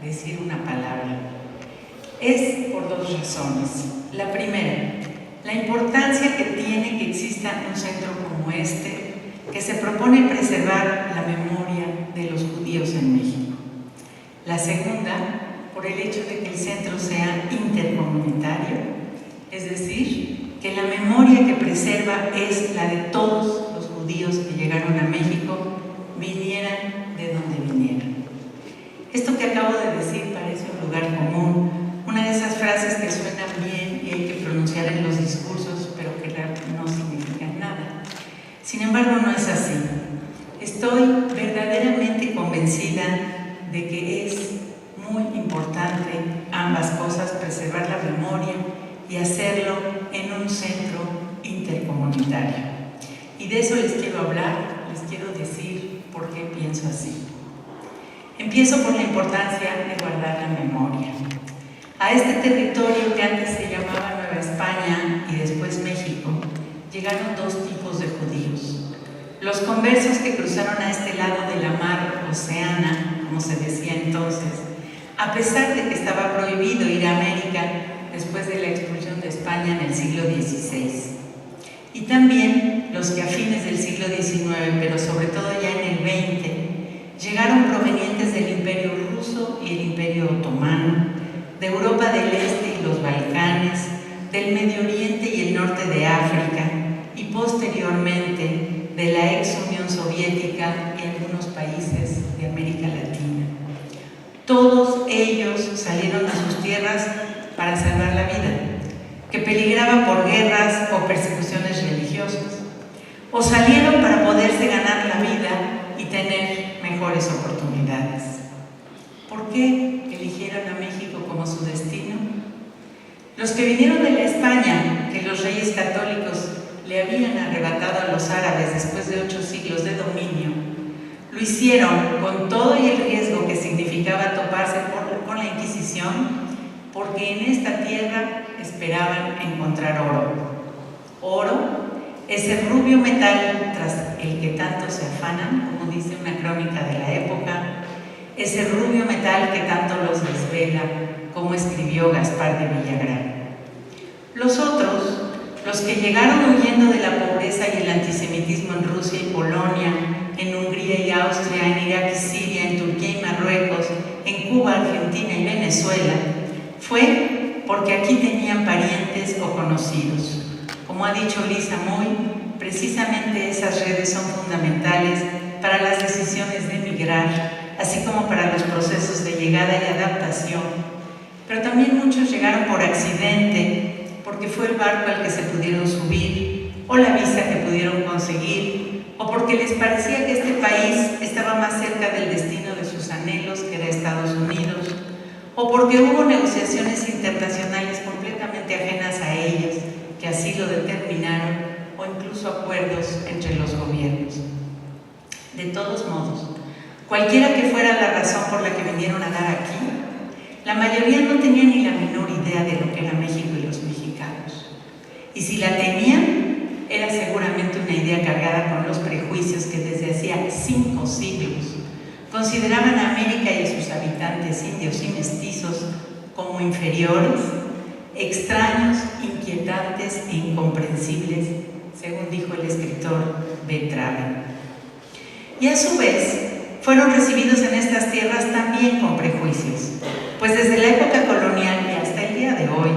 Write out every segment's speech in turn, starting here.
decir una palabra. Es por dos razones. La primera, la importancia que tiene que exista un centro como este, que se propone preservar la memoria de los judíos en México. La segunda, por el hecho de que el centro sea intercomunitario, es decir, que la memoria que preserva es la de todos los judíos que llegaron a México, vinieran de donde vinieran. Esto que acabo de decir parece un lugar común, una de esas frases que suenan bien y hay que pronunciar en los discursos, pero que no significan nada. Sin embargo, no es así. Estoy verdaderamente convencida de que es muy importante ambas cosas, preservar la memoria y hacerlo en un centro intercomunitario. Y de eso les quiero hablar, les quiero decir por qué pienso así. Empiezo por la importancia de guardar la memoria. A este territorio que antes se llamaba Nueva España y después México, llegaron dos tipos de judíos. Los conversos que cruzaron a este lado de la mar Oceana, como se decía entonces, a pesar de que estaba prohibido ir a América después de la expulsión de España en el siglo XVI. Y también los que a fines del siglo XIX, pero sobre todo ya en el XX, llegaron provenientes del Imperio Ruso y el Imperio Otomano, de Europa del Este y los Balcanes, del Medio Oriente y el norte de África, y posteriormente de la ex Unión Soviética y algunos países de América Latina. Todos ellos salieron a sus tierras para salvar la vida, que peligraba por guerras o persecuciones religiosas, o salieron para poderse ganar la vida y tener mejores oportunidades. ¿Por qué eligieron a México como su destino? Los que vinieron de la España que los reyes católicos le habían arrebatado a los árabes después de 8 siglos de dominio, lo hicieron con todo y el riesgo que significaba toparse con la Inquisición, porque en esta tierra esperaban encontrar oro. Oro, ese rubio metal tras el que tanto se afanan, como dice una crónica de la época, ese rubio metal que tanto los desvela, como escribió Gaspar de Villagrán. Los otros, los que llegaron huyendo de la pobreza y el antisemitismo en Rusia y Polonia, en Hungría y Austria, en Irak y Siria, en Turquía y Marruecos, en Cuba, Argentina y Venezuela, fue porque aquí tenían parientes o conocidos. Como ha dicho Lisa Moy, precisamente esas redes son fundamentales para las decisiones de emigrar, así como para los procesos de llegada y adaptación. Pero también muchos llegaron por accidente, porque fue el barco al que se pudieron subir, o la visa que pudieron conseguir, o porque les parecía que este país estaba más cerca del destino de sus anhelos, que era Estados Unidos, o porque hubo negociaciones internacionales completamente ajenas a ellas, que así lo determinaron, o incluso acuerdos entre los gobiernos. De todos modos, cualquiera que fuera la razón por la que vinieron a dar aquí, la mayoría no tenía ni la menor idea de lo que era México y los mexicanos. Y si la tenían, era seguramente una idea cargada con los prejuicios que desde hacía 5 siglos consideraban a América y a sus habitantes indios y mestizos como inferiores, extraños, inquietantes e incomprensibles, según dijo el escritor B. Traven. Y a su vez, fueron recibidos en estas tierras también con prejuicios, pues desde la época colonial y hasta el día de hoy,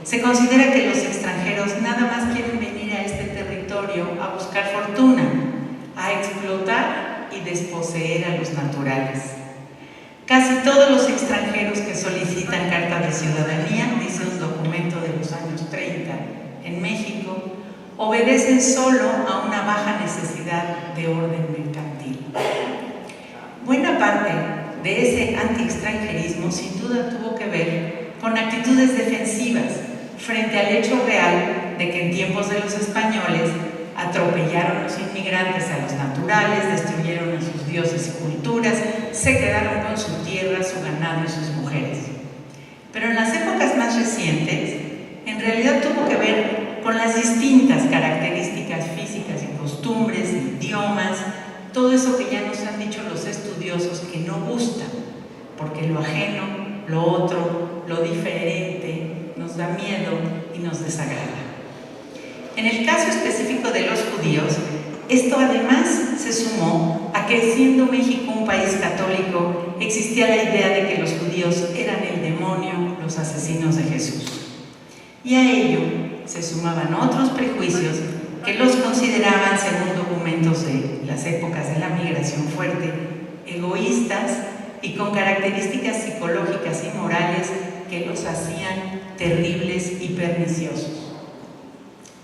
se considera que los extranjeros nada más quieren venir a este territorio a buscar fortuna, a explotar y desposeer a los naturales. Casi todos los extranjeros que solicitan carta de ciudadanía, dice un documento de los años 30 en México, obedecen solo a una baja necesidad de orden mercantil. Buena parte de ese anti-extranjerismo sin duda tuvo que ver con actitudes defensivas frente al hecho real de que en tiempos de los españoles atropellaron a los inmigrantes, a los naturales, destruyeron a sus dioses y culturas, se quedaron con su tierra, su ganado y sus mujeres. Pero en las épocas más recientes, en realidad tuvo que ver con las distintas características físicas y costumbres, idiomas, todo eso que ya nos han dicho los estudiosos que no gusta, porque porque lo ajeno, lo otro, lo diferente, nos da miedo y nos desagrada. En el caso específico de los judíos, esto además se sumó a que, siendo México un país católico, existía la idea de que los judíos eran el demonio, los asesinos de Jesús. Y a ello se sumaban otros prejuicios que los consideraban, según documentos de las épocas de la migración fuerte, egoístas y con características psicológicas y morales que los hacían terribles y perniciosos.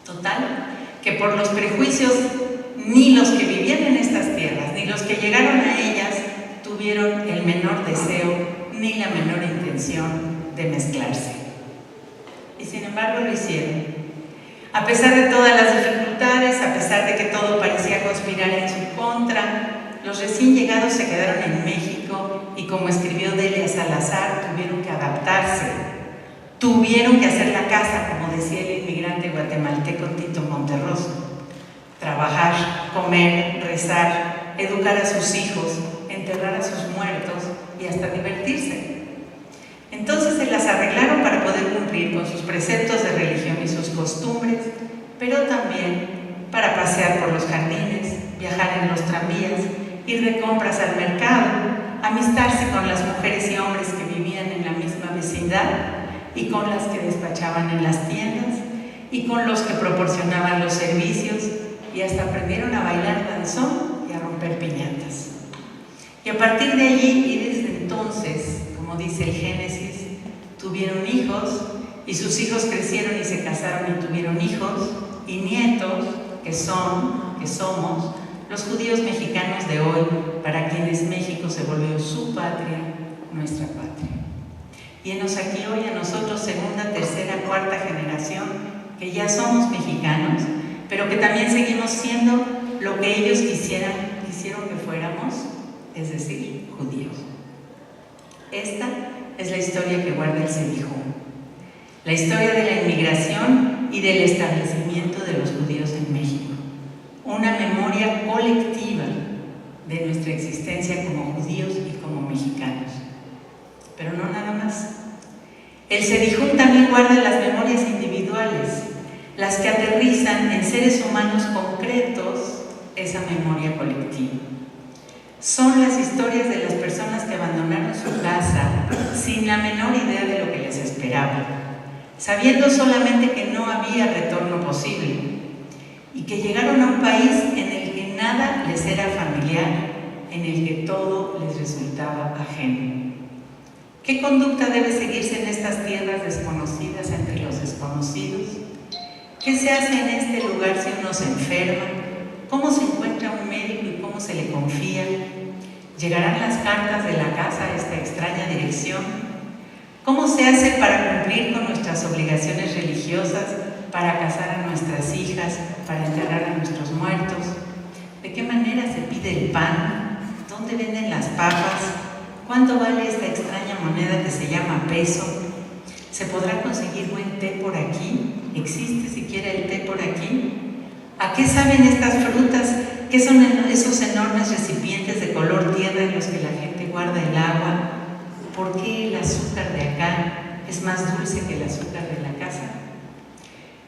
Total, que por los prejuicios ni los que vivían en estas tierras, ni los que llegaron a ellas, tuvieron el menor deseo ni la menor intención de mezclarse. Y sin embargo lo hicieron. A pesar de todas las dificultades, a pesar de que todo parecía conspirar en su contra, los recién llegados se quedaron en México y, como escribió Delia Salazar, tuvieron que adaptarse, tuvieron que hacer la casa, como decía el inmigrante guatemalteco Tito Monterroso. Trabajar, comer, rezar, educar a sus hijos, enterrar a sus muertos y hasta divertirse. Entonces se las arreglaron para poder cumplir con sus preceptos de religión y sus costumbres, pero también para pasear por los jardines, viajar en los tranvías, ir de compras al mercado, amistarse con las mujeres y hombres que vivían en la misma vecindad y con las que despachaban en las tiendas y con los que proporcionaban los servicios, y hasta aprendieron a bailar danzón y a romper piñatas. Y a partir de allí y desde entonces, como dice el Génesis, tuvieron hijos y sus hijos crecieron y se casaron y tuvieron hijos y nietos, que somos los judíos mexicanos de hoy, para quienes México se volvió su patria, nuestra patria. Y enos aquí hoy a nosotros, segunda, tercera, cuarta generación, que ya somos mexicanos, pero que también seguimos siendo lo que ellos quisieron que fuéramos, es decir, judíos. Esta es la historia que guarda el Cedijún, la historia de la inmigración y del establecimiento de los judíos en México, una memoria colectiva de nuestra existencia como judíos y como mexicanos. Pero no nada más. El Cedijún también guarda las memorias individuales, las que aterrizan en seres humanos concretos esa memoria colectiva. Son las historias de las personas que abandonaron su casa sin la menor idea de lo que les esperaba, sabiendo solamente que no había retorno posible y que llegaron a un país en el que nada les era familiar, en el que todo les resultaba ajeno. ¿Qué conducta debe seguirse en estas tierras desconocidas entre los desconocidos? ¿Qué se hace en este lugar si uno se enferma? ¿Cómo se encuentra un médico y cómo se le confía? ¿Llegarán las cartas de la casa a esta extraña dirección? ¿Cómo se hace para cumplir con nuestras obligaciones religiosas, para casar a nuestras hijas, para enterrar a nuestros muertos? ¿De qué manera se pide el pan? ¿Dónde venden las papas? ¿Cuánto vale esta extraña moneda que se llama peso? ¿Se podrá conseguir buen té por aquí? ¿Existe siquiera el té por aquí? ¿A qué saben estas frutas? ¿Qué son esos enormes recipientes de color tierra en los que la gente guarda el agua? ¿Por qué el azúcar de acá es más dulce que el azúcar de la casa?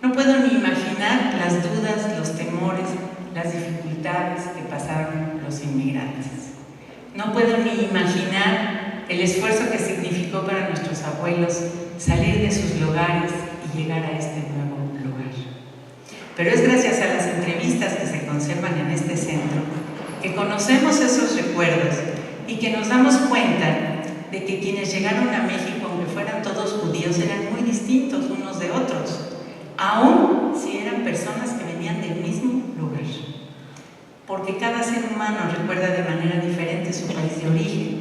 No puedo ni imaginar las dudas, los temores, las dificultades que pasaron los inmigrantes. No puedo ni imaginar el esfuerzo que significó para nuestros abuelos salir de sus lugares y llegar a este nuevo lugar. Pero es gracias a las entrevistas que se conservan en este centro que conocemos esos recuerdos y que nos damos cuenta de que quienes llegaron a México, aunque fueran todos judíos, eran muy distintos unos de otros, aun si eran personas que venían del mismo lugar. Porque cada ser humano recuerda de manera diferente su país de origen,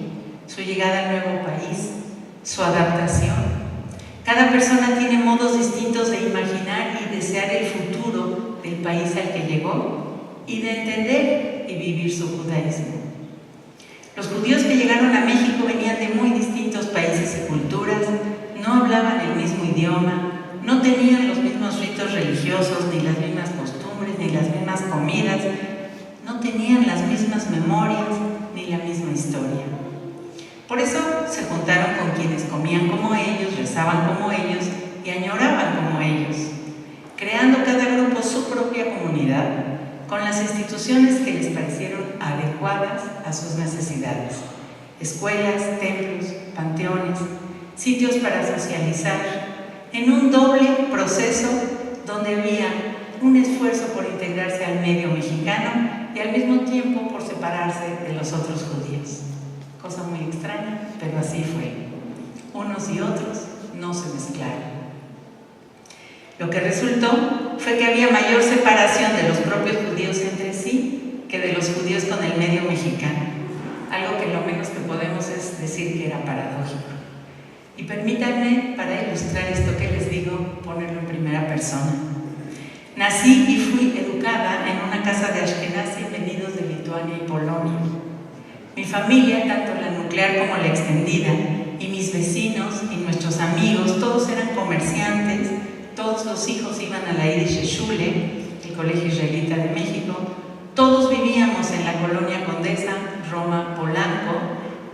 su llegada al nuevo país, su adaptación. Cada persona tiene modos distintos de imaginar y desear el futuro del país al que llegó y de entender y vivir su judaísmo. Los judíos que llegaron a México venían de muy distintos países y culturas, no hablaban el mismo idioma, no tenían los mismos ritos religiosos, ni las mismas costumbres, ni las mismas comidas, no tenían las mismas memorias, ni la misma historia. Por eso se juntaron con quienes comían como ellos, rezaban como ellos y añoraban como ellos, creando cada grupo su propia comunidad con las instituciones que les parecieron adecuadas a sus necesidades: escuelas, templos, panteones, sitios para socializar, en un doble proceso donde había un esfuerzo por integrarse al medio mexicano y al mismo tiempo por separarse de los otros judíos. Cosa muy extraña, pero así fue. Unos y otros no se mezclaron. Lo que resultó fue que había mayor separación de los propios judíos entre sí que de los judíos con el medio mexicano. Algo que lo menos que podemos es decir que era paradójico. Y permítanme, para ilustrar esto que les digo, ponerlo en primera persona. Nací y fui educada en una casa de Ashkenazi venidos de Lituania y Polonia. Mi familia, tanto la nuclear como la extendida, y mis vecinos y nuestros amigos, todos eran comerciantes, todos los hijos iban a la Yiddish Schule, el Colegio Israelita de México, todos vivíamos en la colonia Condesa, Roma, Polanco,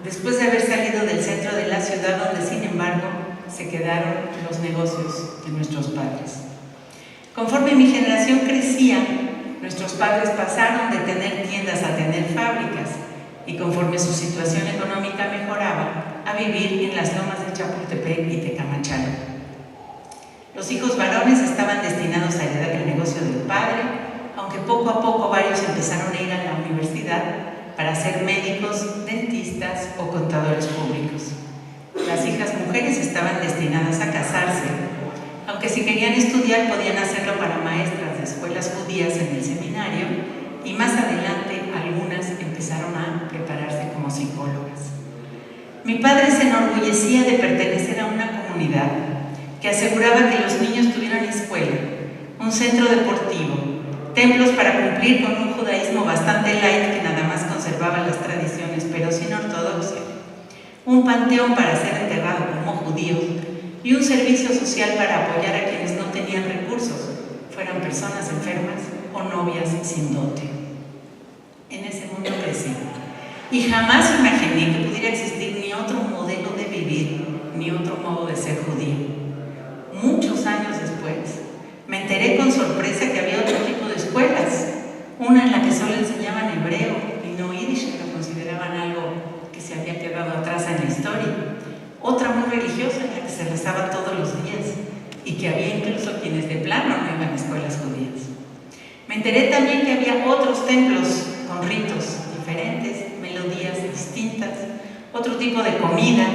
después de haber salido del centro de la ciudad, donde sin embargo se quedaron los negocios de nuestros padres. Conforme mi generación crecía, nuestros padres pasaron de tener tiendas a tener fábricas, y conforme su situación económica mejoraba, a vivir en las lomas de Chapultepec y Tecamachalco. Los hijos varones estaban destinados a heredar el negocio del padre, aunque poco a poco varios empezaron a ir a la universidad para ser médicos, dentistas o contadores públicos. Las hijas mujeres estaban destinadas a casarse, aunque si querían estudiar podían hacerlo para maestras de escuelas judías en el seminario, y más adelante algunas empezaron a prepararse como psicólogas. Mi padre se enorgullecía de pertenecer a una comunidad que aseguraba que los niños tuvieran escuela, un centro deportivo, templos para cumplir con un judaísmo bastante light que nada más conservaba las tradiciones pero sin ortodoxia, un panteón para ser enterrado como judíos y un servicio social para apoyar a quienes no tenían recursos, fueran personas enfermas o novias sin dote. En ese mundo crecí y jamás imaginé que pudiera existir ni otro modelo de vivir ni otro modo de ser judío. Muchos años después, me enteré con sorpresa que había otro tipo de escuelas, una en la que solo enseñaban hebreo y no yiddish, que lo consideraban algo que se había quedado atrás en la historia, otra muy religiosa en la que se rezaba todos los días y que había incluso quienes de plano no iban a escuelas judías. Me enteré también que había otros templos con ritos diferentes, melodías distintas, otro tipo de comidas,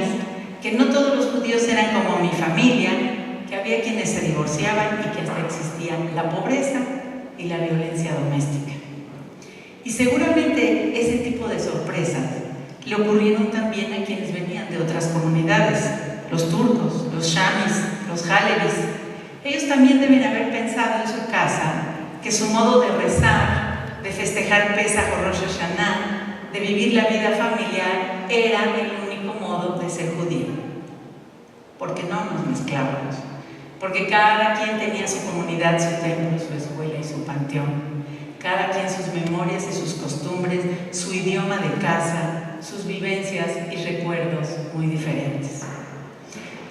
que no todos los judíos eran como mi familia, que había quienes se divorciaban y que hasta existía la pobreza y la violencia doméstica. Y seguramente ese tipo de sorpresas le ocurrieron también a quienes venían de otras comunidades, los turcos, los shamis, los halevis. Ellos también deben haber pensado en su casa que su modo de rezar, de festejar Pesaj o Rosh Hashanah, de vivir la vida familiar, era el único modo de ser judío. Porque no nos mezclábamos, porque cada quien tenía su comunidad, su templo, su escuela y su panteón. Cada quien sus memorias y sus costumbres, su idioma de casa, sus vivencias y recuerdos muy diferentes.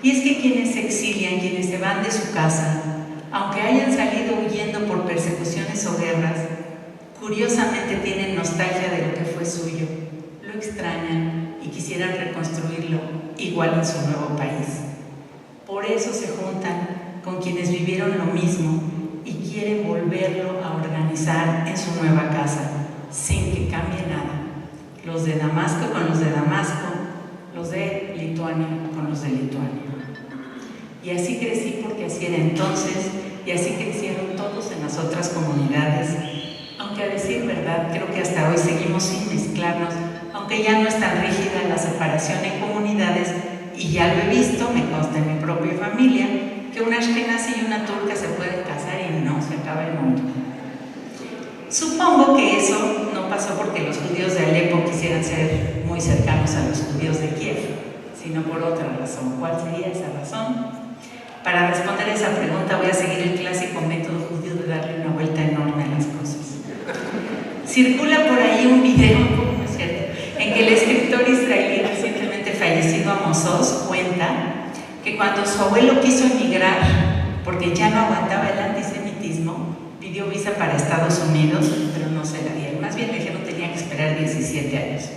Y es que quienes se exilian, quienes se van de su casa, aunque hayan salido huyendo por persecuciones o guerras, curiosamente tienen nostalgia de lo que fue suyo, lo extrañan y quisieran reconstruirlo igual en su nuevo país. Por eso se juntan con quienes vivieron lo mismo y quieren volverlo a organizar en su nueva casa, sin que cambie nada. Los de Damasco con los de Damasco, los de Lituania con los de Lituania. Y así crecí porque así era entonces, y así crecieron todos en las otras comunidades. Aunque a decir verdad, creo que hasta hoy seguimos sin mezclarnos, aunque ya no es tan rígida la separación en comunidades, y ya lo he visto, me consta en mi propia familia, que una ashkenazi y una turca se pueden casar y no se acaba el mundo. Supongo que eso no pasó porque los judíos de Alepo quisieran ser muy cercanos a los judíos de Kiev, sino por otra razón. ¿Cuál sería esa razón? Para responder esa pregunta voy a seguir el clásico método judío de darle una vuelta enorme a las cosas. Circula por ahí un video, ¿no es cierto?, en que el escritor israelí recientemente Amos Oz cuenta que cuando su abuelo quiso emigrar, porque ya no aguantaba el antisemitismo, pidió visa para Estados Unidos, pero no se la dieron. Más bien le dijeron que tenía que esperar 17 años.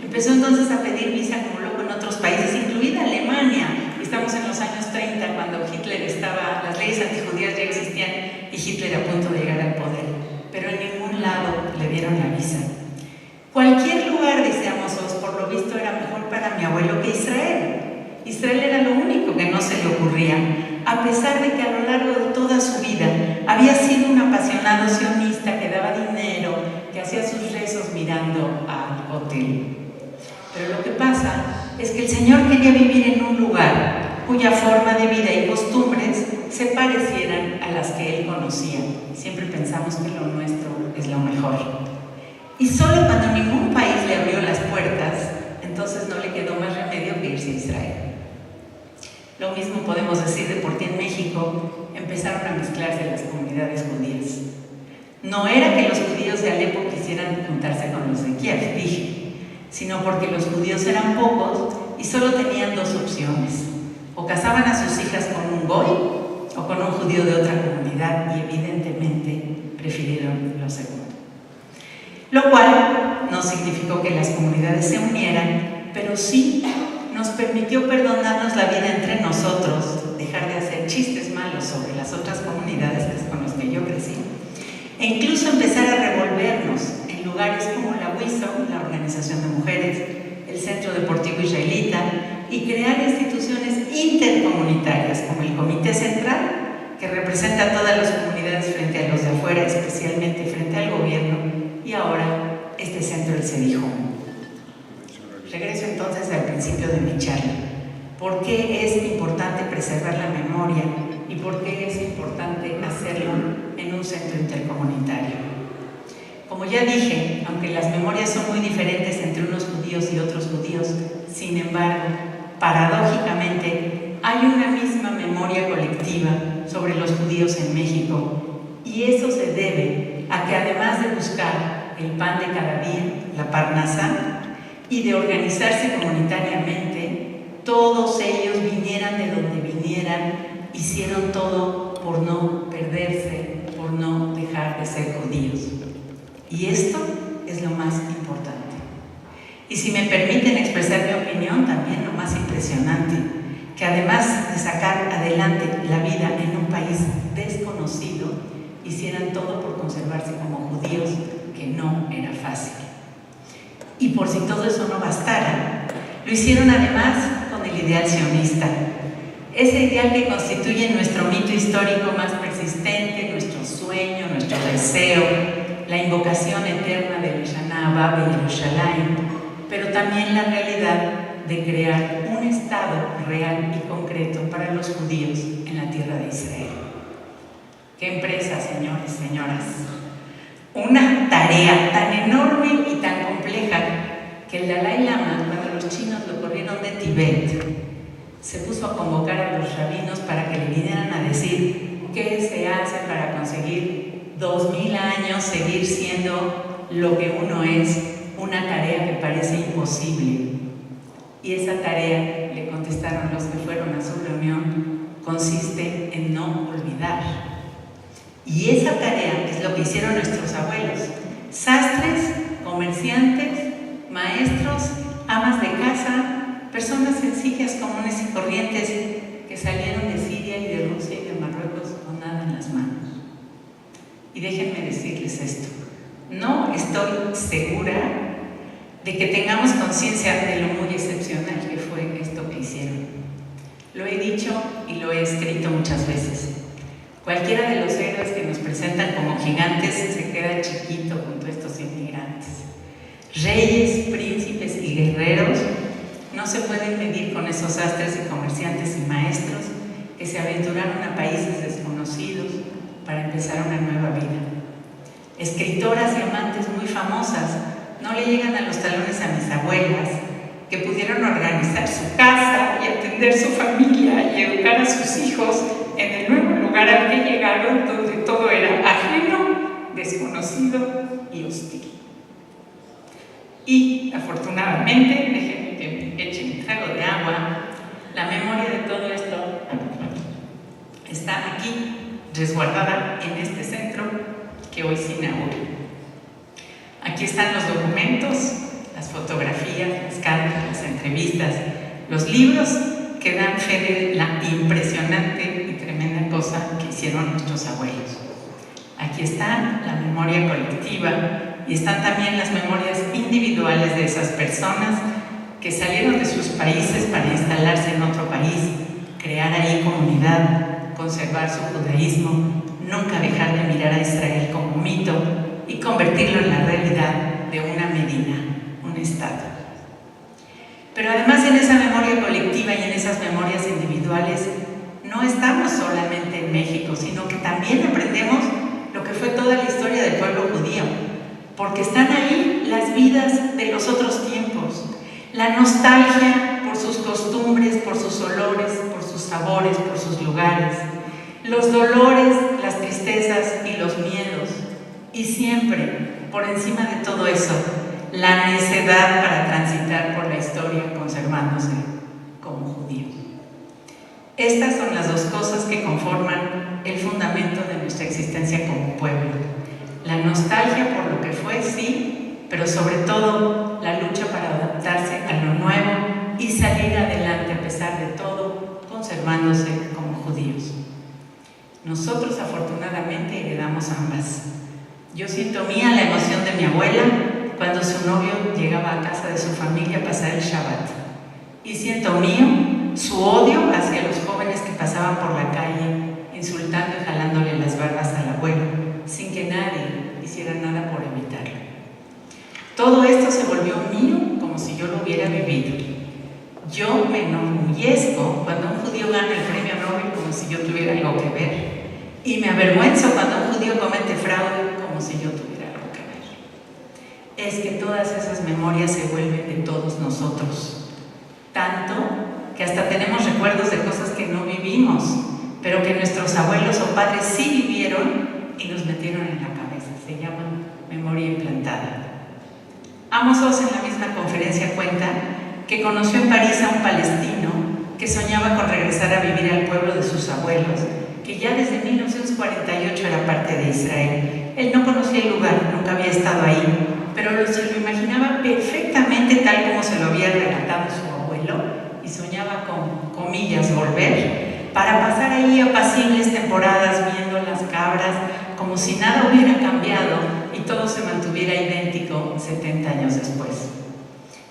Empezó entonces a pedir visa como loco en otros países, incluida Alemania. Estamos en los años 30, cuando Hitler estaba, las leyes antijudías ya existían y Hitler a punto de llegar al poder. Pero en ningún lado le dieron la visa. Cualquier lugar, dice Amos Oz, por lo visto era mejor para mi abuelo que Israel. Israel era lo único que no se le ocurría, a pesar de que a lo largo de toda su vida había sido un apasionado sionista que daba dinero, que hacía sus rezos mirando al hotel. Pero lo que pasa es que el Señor quería vivir en un lugar cuya forma de vida y costumbres se parecieran a las que Él conocía. Siempre pensamos que lo nuestro es lo mejor. Y solo cuando ningún país le abrió las puertas, entonces no le quedó más remedio que irse a Israel. Lo mismo podemos decir de por qué en México empezaron a mezclarse las comunidades judías. No era que los judíos de Alepo quisieran juntarse con los de Kiev, dije, sino porque los judíos eran pocos y solo tenían dos opciones: o casaban a sus hijas con un goy o con un judío de otra comunidad, y evidentemente prefirieron lo segundo. Lo cual no significó que las comunidades se unieran, pero sí nos permitió perdonarnos la vida entre nosotros, dejar de hacer chistes malos sobre las otras comunidades con las que yo crecí, e incluso empezar a revolvernos en lugares como la WISO, la Organización de Mujeres, el Centro Deportivo Israelita, y crear instituciones intercomunitarias como el Comité Central, que representa a todas las comunidades frente a los de afuera, especialmente frente al gobierno, y ahora este centro del Sedijón. Regreso entonces al principio de mi charla. ¿Por qué es importante preservar la memoria y por qué es importante hacerlo en un centro intercomunitario? Como ya dije, aunque las memorias son muy diferentes entre unos judíos y otros judíos, sin embargo, paradójicamente, hay una misma memoria colectiva sobre los judíos en México, y eso se debe a que, además de buscar el pan de cada día, la parnasá, y de organizarse comunitariamente, todos ellos, vinieran de donde vinieran, hicieron todo por no perderse, por no dejar de ser judíos. Y esto es lo más importante. Y si me permiten expresar mi opinión, también lo más impresionante, que además de sacar adelante la vida en un país desconocido, hicieran todo por conservarse como judíos, que no era fácil. Y por si todo eso no bastara, lo hicieron además con el ideal sionista, ese ideal que constituye nuestro mito histórico más persistente, nuestro sueño, nuestro deseo, la invocación eterna de Shana Abba de Yerushalayim, pero también la realidad de crear un Estado real y concreto para los judíos en la tierra de Israel. ¡Qué empresa, señores, señoras! Una tarea tan enorme y tan compleja que el Dalai Lama, cuando los chinos lo corrieron de Tibet, se puso a convocar a los rabinos para que le vinieran a decir qué se hace para conseguir 2000 años seguir siendo lo que uno es, una tarea que parece imposible. Y esa tarea, le contestaron los que fueron a su reunión, consiste en no olvidar. Y esa tarea es lo que hicieron nuestros abuelos: sastres, comerciantes, maestros, amas de casa, personas sencillas, comunes y corrientes que salieron de Siria y de Rusia y de Marruecos con nada en las manos. Y déjenme decirles esto: no estoy segura de que tengamos conciencia de lo muy excepcional que fue esto que hicieron. Lo he dicho y lo he escrito muchas veces. Cualquiera de los héroes que nos presentan como gigantes se queda chiquito junto a estos inmigrantes. Reyes, príncipes y guerreros no se pueden medir con esos sastres y comerciantes y maestros que se aventuraron a países desconocidos para empezar una nueva vida. Escritoras y amantes muy famosas no le llegan a los talones a mis abuelas, que pudieron organizar su casa y atender su familia y educar a sus hijos en el nuevo lugar al que llegaron, donde todo era ajeno, desconocido y hostil. Y, afortunadamente, déjenme que me echen trago de agua. La memoria de todo esto está aquí, resguardada en este centro que hoy se inaugura. Aquí están los documentos, las fotografías, las cartas, las entrevistas, los libros que dan fe de la impresionante y tremenda cosa que hicieron nuestros abuelos. Aquí está la memoria colectiva y están también las memorias individuales de esas personas que salieron de sus países para instalarse en otro país, crear ahí comunidad, conservar su judaísmo, nunca dejar de mirar a Israel como mito y convertirlo en la realidad de una medina, un estado. Pero además en esa memoria colectiva y en esas memorias individuales no estamos solamente en México, sino que también aprendemos lo que fue toda la historia del pueblo judío, porque están ahí las vidas de los otros tiempos, la nostalgia por sus costumbres, por sus olores, por sus sabores, por sus lugares, los dolores, las tristezas y los miedos, y siempre, por encima de todo eso, la necedad para transitar por la historia conservándose como judíos. Estas son las dos cosas que conforman el fundamento de nuestra existencia como pueblo. La nostalgia por lo que fue, sí, pero sobre todo la lucha para adaptarse a lo nuevo y salir adelante a pesar de todo, conservándose como judíos. Nosotros afortunadamente heredamos ambas. Yo siento mía la emoción de mi abuela cuando su novio llegaba a casa de su familia a pasar el Shabbat. Y siento mío su odio hacia los jóvenes que pasaban por la calle, insultando y jalándole las barbas al abuelo, sin que nadie hiciera nada por evitarlo. Todo esto se volvió mío como si yo lo hubiera vivido. Yo me enorgullezco cuando un judío gana el premio Nobel como si yo tuviera algo que ver. Y me avergüenzo cuando un judío comete fraude como si yo tuviera algo que ver. Es que todas esas memorias se vuelven de todos nosotros. Tanto que hasta tenemos recuerdos de cosas que no vivimos, pero que nuestros abuelos o padres sí vivieron y nos metieron en la cabeza. Se llama memoria implantada. Amos Oz en la misma conferencia cuenta que conoció en París a un palestino que soñaba con regresar a vivir al pueblo de sus abuelos, que ya desde 1948 era parte de Israel. Él no conocía el lugar, nunca había estado ahí, pero se lo imaginaba perfectamente tal como se lo había relatado su abuelo y soñaba con, comillas, volver para pasar ahí apacibles temporadas viendo las cabras como si nada hubiera cambiado y todo se mantuviera idéntico 70 años después.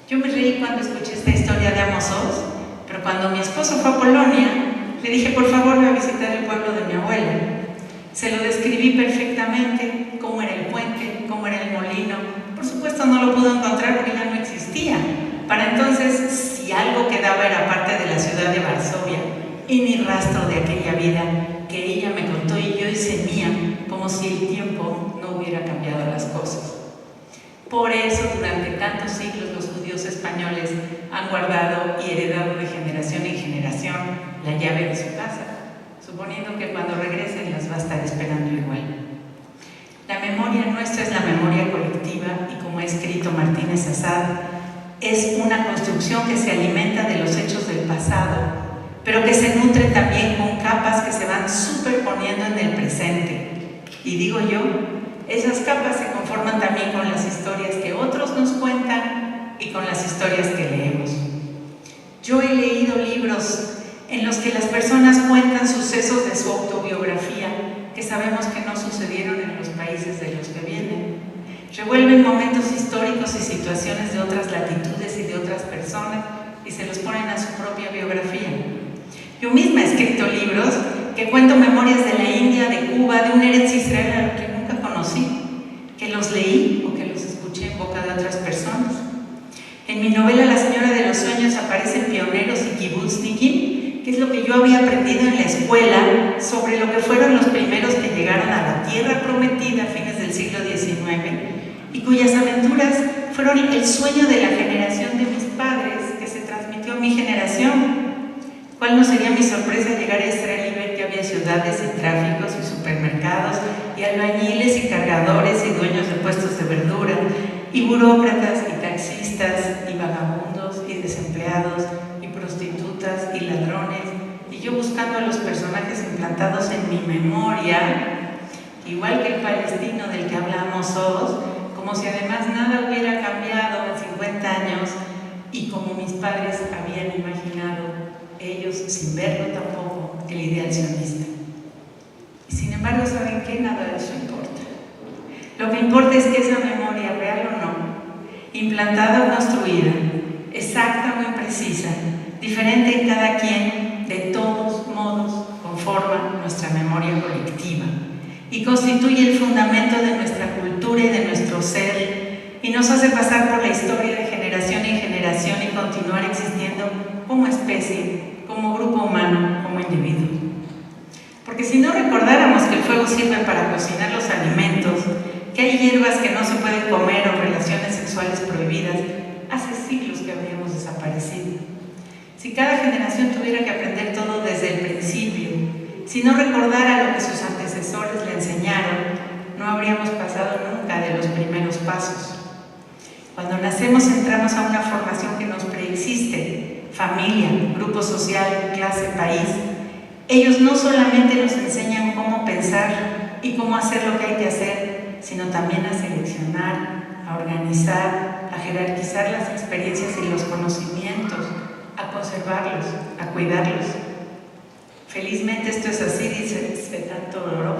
Yo me reí cuando escuché esta historia de Amos Oz, pero cuando mi esposo fue a Polonia, le dije, por favor, ve a visitar el pueblo de mi abuela. Se lo describí perfectamente, cómo era el puente, cómo era el molino. Por supuesto no lo pudo encontrar porque ya no existía. Para entonces, si algo quedaba era parte de la ciudad de Varsovia y ni rastro de aquella vida que ella me contó y yo hice mía, como si el tiempo no hubiera cambiado las cosas. Por eso, durante tantos siglos, los judíos españoles han guardado y heredado de generación en generación la llave de su casa, suponiendo que cuando regresen las va a estar esperando igual. La memoria nuestra es la memoria colectiva y, como ha escrito Martínez Assad, es una construcción que se alimenta de los hechos del pasado, pero que se nutre también con capas que se van superponiendo en el presente. Y digo yo, esas capas se conforman también con las historias que otros nos cuentan y con las historias que leemos. Yo he leído libros en los que las personas cuentan sucesos de su autobiografía que sabemos que no sucedieron en los países de los que vienen. Revuelven momentos históricos y situaciones de otras latitudes y de otras personas y se los ponen a su propia biografía. Yo misma he escrito libros que cuento memorias de la India, de Cuba, de un Eretz Israel que nunca conocí, que los leí o que los escuché en boca de otras personas. En mi novela La señora de los sueños aparecen pioneros y kibutznikim, que es lo que yo había aprendido en la escuela sobre lo que fueron los primeros que llegaron a la tierra prometida a fines del siglo XIX y cuyas aventuras fueron el sueño de la generación de mis padres que se transmitió a mi generación. ¿Cuál no sería mi sorpresa llegar a Israel y ver que había ciudades y tráficos y supermercados y albañiles y cargadores y dueños de puestos de verdura y burócratas y taxistas y vagabundos y desempleados terroristas y ladrones, y yo buscando a los personajes implantados en mi memoria, igual que el palestino del que hablamos todos, como si además nada hubiera cambiado en 50 años y como mis padres habían imaginado, ellos sin verlo tampoco, el ideal sionista. Y sin embargo, ¿saben qué? Nada de eso importa. Lo que importa es que esa memoria, real o no, implantada o construida, exacta o imprecisa, diferente en cada quien, de todos modos conforma nuestra memoria colectiva y constituye el fundamento de nuestra cultura y de nuestro ser, y nos hace pasar por la historia de generación en generación y continuar existiendo como especie, como grupo humano, como individuo. Porque si no recordáramos que el fuego sirve para cocinar los alimentos, que hay hierbas que no se pueden comer o relaciones sexuales prohibidas, hace siglos que habríamos desaparecido. Si cada generación tuviera que aprender todo desde el principio, si no recordara lo que sus antecesores le enseñaron, no habríamos pasado nunca de los primeros pasos. Cuando nacemos entramos a una formación que nos preexiste: familia, grupo social, clase, país. Ellos no solamente nos enseñan cómo pensar y cómo hacer lo que hay que hacer, sino también a seleccionar, a organizar, a jerarquizar las experiencias y los conocimientos, a conservarlos, a cuidarlos. Felizmente esto es así, dice Svetlana Todorov,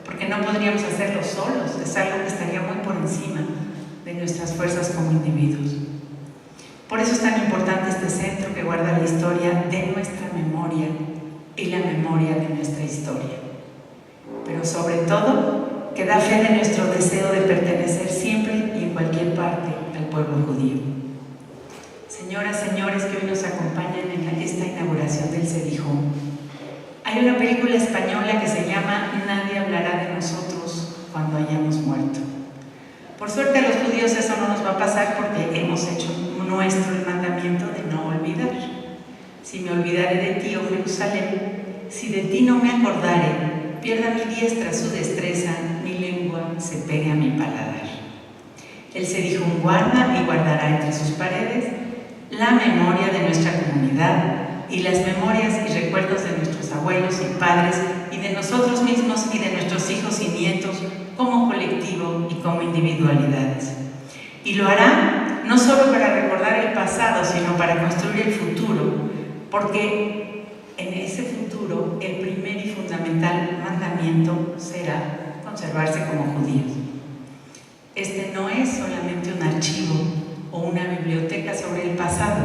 porque no podríamos hacerlo solos, es algo que estaría muy por encima de nuestras fuerzas como individuos. Por eso es tan importante este centro que guarda la historia de nuestra memoria y la memoria de nuestra historia. Pero sobre todo, que da fe de nuestro deseo de pertenecer siempre y en cualquier parte al pueblo judío. Señoras, señores que hoy nos acompañan en esta inauguración del Sedijón, hay una película española que se llama Nadie hablará de nosotros cuando hayamos muerto. Por suerte a los judíos eso no nos va a pasar porque hemos hecho nuestro el mandamiento de no olvidar. Si me olvidaré de ti, oh Jerusalén, si de ti no me acordare, pierda mi diestra su destreza, mi lengua se pegue a mi paladar. El Sedijón guarda y guardará entre sus paredes la memoria de nuestra comunidad y las memorias y recuerdos de nuestros abuelos y padres y de nosotros mismos y de nuestros hijos y nietos como colectivo y como individualidades. Y lo hará no solo para recordar el pasado, sino para construir el futuro, porque en ese futuro el primer y fundamental mandamiento será conservarse como judíos. Este no es solamente un archivo o una biblioteca sobre el pasado,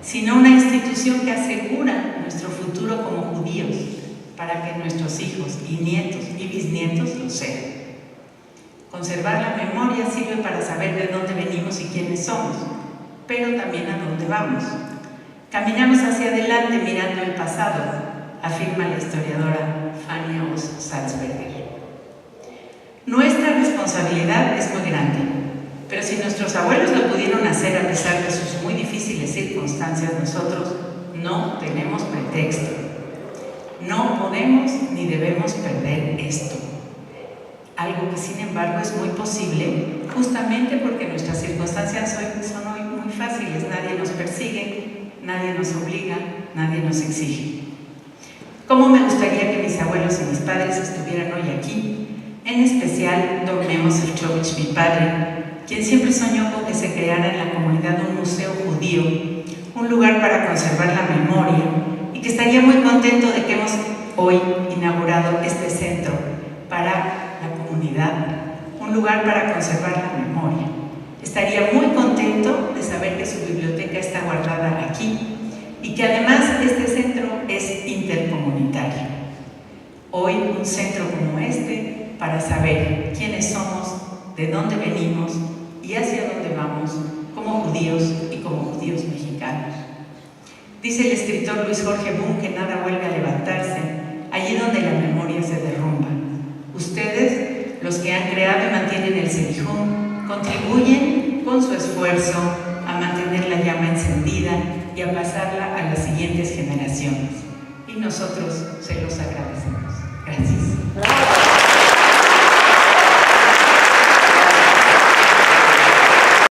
sino una institución que asegura nuestro futuro como judíos para que nuestros hijos y nietos y bisnietos lo sean. Conservar la memoria sirve para saber de dónde venimos y quiénes somos, pero también a dónde vamos. Caminamos hacia adelante mirando el pasado, afirma la historiadora Fanny Oz Salzberger. Nuestra responsabilidad es muy grande, pero si nuestros abuelos lo pudieron hacer a pesar de sus muy difíciles circunstancias, nosotros no tenemos pretexto. No podemos ni debemos perder esto. Algo que sin embargo es muy posible, justamente porque nuestras circunstancias son hoy muy fáciles. Nadie nos persigue, nadie nos obliga, nadie nos exige. ¿Cómo me gustaría que mis abuelos y mis padres estuvieran hoy aquí? En especial don Memo Sefcovic, mi padre, quien siempre soñó con que se creara en la comunidad un museo judío, un lugar para conservar la memoria, y que estaría muy contento de que hemos hoy inaugurado este centro para la comunidad, un lugar para conservar la memoria. Estaría muy contento de saber que su biblioteca está guardada aquí y que además este centro es intercomunitario. Hoy un centro como este para saber quiénes somos, de dónde venimos y hacia dónde vamos como judíos y como judíos mexicanos. Dice el escritor Luis Jorge Buhn que nada vuelve a levantarse allí donde la memoria se derrumba. Ustedes, los que han creado y mantienen el Sedijón, contribuyen con su esfuerzo a mantener la llama encendida y a pasarla a las siguientes generaciones. Y nosotros se los agradecemos. Gracias.